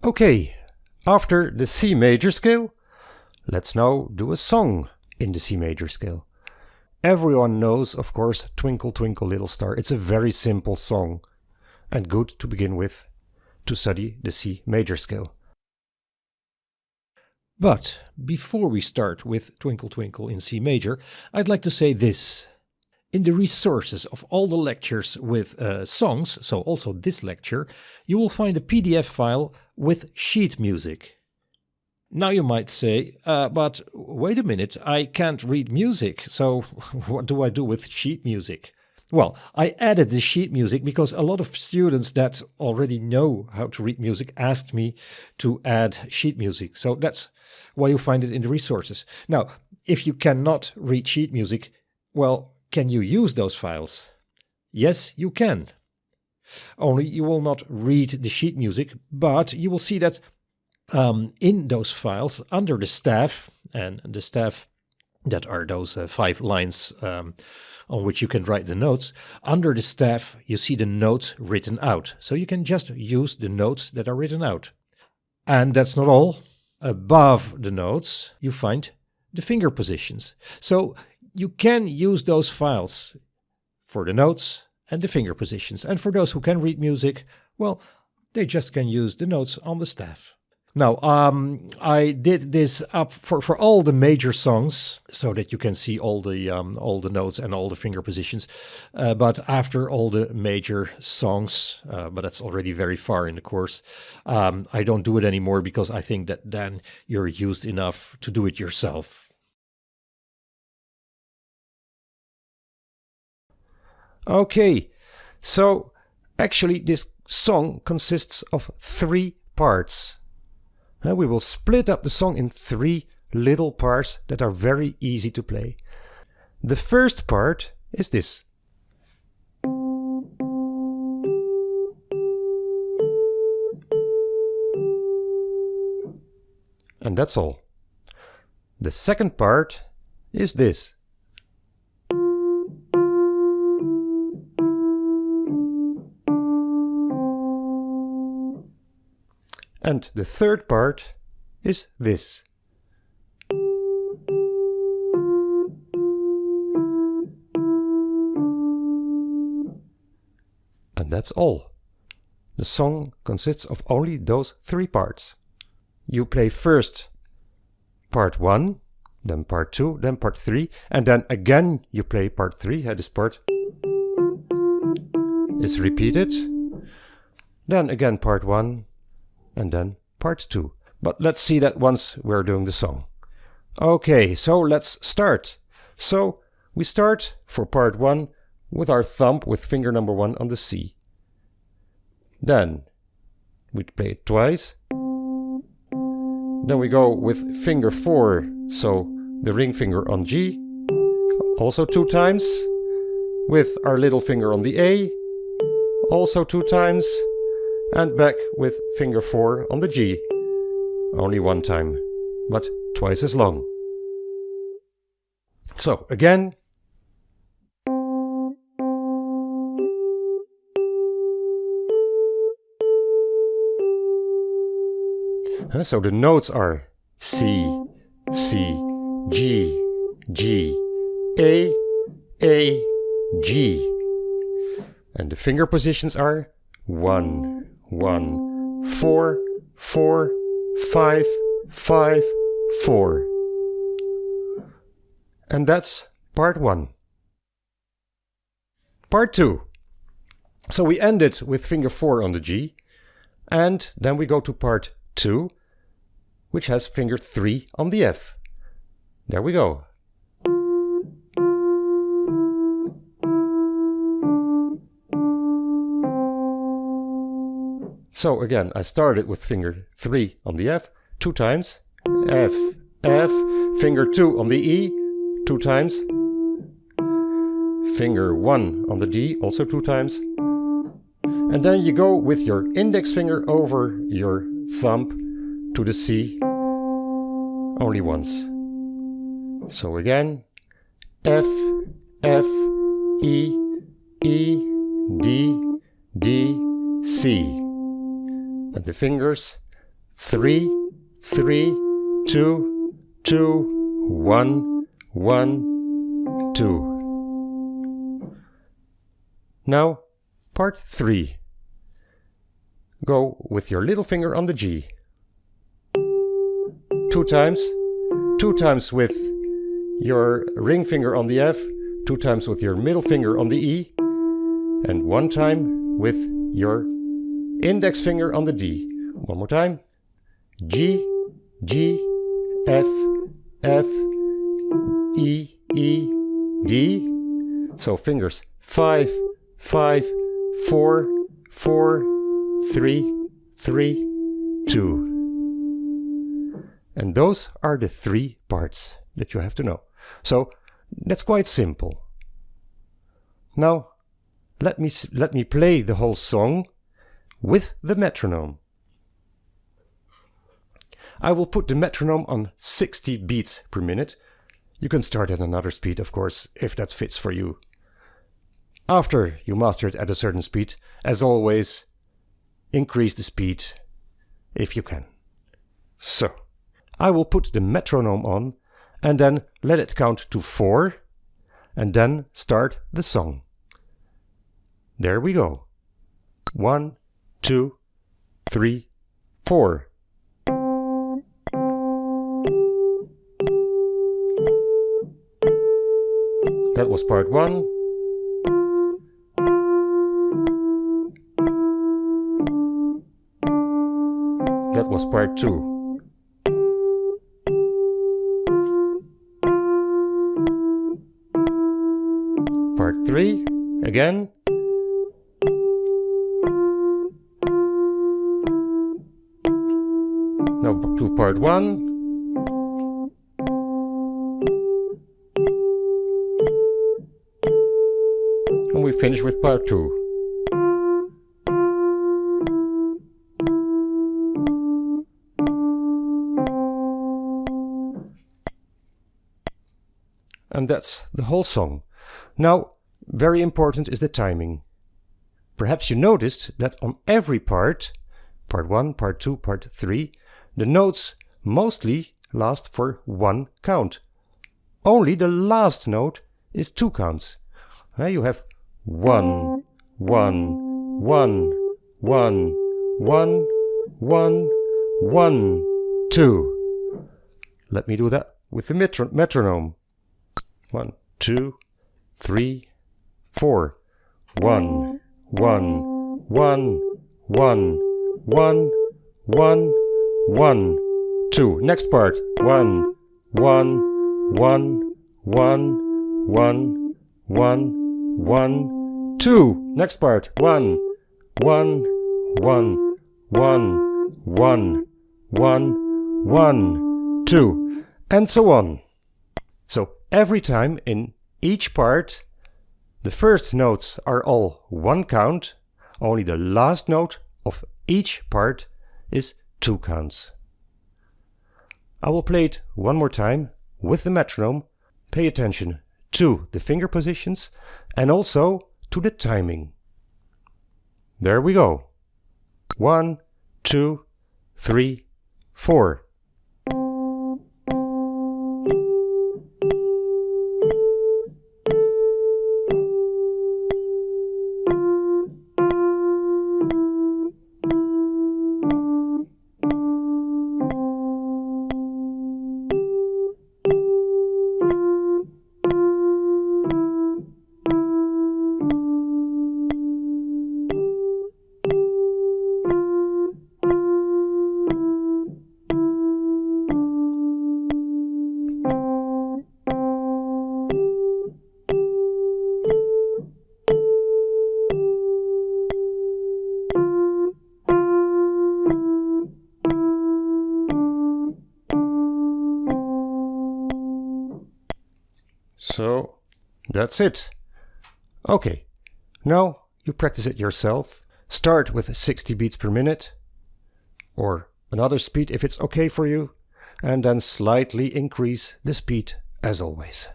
Okay, after the C major scale, let's now do a song in the C major scale. Everyone knows, of course, Twinkle Twinkle Little Star. It's a very simple song and good to begin with to study the C major scale. But before we start with Twinkle Twinkle in C major, I'd like to say this. In the resources of all the lectures with songs, so also this lecture, you will find a PDF file with sheet music. Now you might say, but wait a minute, I can't read music, so what do I do with sheet music? Well, I added the sheet music because a lot of students that already know how to read music asked me to add sheet music. So that's why you find it in the resources. Now, if you cannot read sheet music, well, can you use those files? Yes, you can. Only you will not read the sheet music, but you will see that in those files, under the staff, and the staff that are those 5 lines on which you can write the notes, under the staff you see the notes written out. So you can just use the notes that are written out. And that's not all. Above the notes you find the finger positions. So you can use those files for the notes and the finger positions. And for those who can read music, well, they just can use the notes on the staff. Now, I did this up for all the major songs so that you can see all the notes and all the finger positions. But after all the major songs, but that's already very far in the course, I don't do it anymore because I think that then you're used enough to do it yourself. Okay, so actually this song consists of 3 parts. We will split up the song in 3 little parts that are very easy to play. The first part is this. And that's all. The second part is this. And the third part is this. And that's all. The song consists of only those 3 parts. You play first part 1, then part 2, then part 3, and then again you play part 3. This part is repeated. Then again part 1. And then part 2. But let's see that once we're doing the song. Okay, so let's start. So we start for part 1 with our thumb with finger number 1 on the C. Then we play it twice. Then we go with finger 4, so the ring finger on G, also 2 times. With our little finger on the A, also 2 times. And back with finger 4 on the G. Only 1 time, but twice as long. So, again. So the notes are C, C, G, G, A, G. And the finger positions are 1, 1, 4, 4, 5, 5, 4. And that's part 1. Part 2. So we end it with finger 4 on the G, and then we go to part 2, which has finger 3 on the F. There we go. So again, I started with finger 3 on the F, 2 times, F, F, finger 2 on the E, 2 times, finger 1 on the D, also 2 times, and then you go with your index finger over your thumb to the C, only once. So again, F, F, E, E, D, D, C. And the fingers 3, 3, 2, 2, 1, 1, 2. Now, part 3. Go with your little finger on the G. 2 times. 2 times with your ring finger on the F. 2 times with your middle finger on the E. And 1 time with your index finger on the D. One more time. G, G, F, F, E, E, D. So fingers 5, 5, 4, 4, 3, 3, 2. And those are the 3 parts that you have to know. So that's quite simple. Now let me play the whole song with the metronome. I will put the metronome on 60 beats per minute. You can start at another speed, of course, if that fits for you. After you master it at a certain speed, as always, increase the speed if you can. So, I will put the metronome on and then let it count to 4 and then start the song. There we go. 1, 2, 3, 4. That was part 1. That was part 2. Part 3, again. Now to part 1. And we finish with part 2. And that's the whole song. Now, very important is the timing. Perhaps you noticed that on every part 1, part 2, part 3, the notes mostly last for 1 count. Only the last note is 2 counts. You have 1, 1, 1, 1, 1, 1, 1, 2. Let me do that with the metronome. 1, 2, 3, 4. 1, 1, 1, 1, 1, 1, 1, 2. Next part. 1, 1, 1, 1, 1, 1, 1, 2. Next part. 1, 1, 1, 1, 1, 1, 1, 2. And so on. So every time in each part, the first notes are all 1 count, only the last note of each part is 2 counts. I will play it one more time with the metronome. Pay attention to the finger positions and also to the timing. There we go. 1, 2, 3, 4. So that's it. Okay, now you practice it yourself. Start with 60 beats per minute or another speed if it's okay for you, and then slightly increase the speed as always.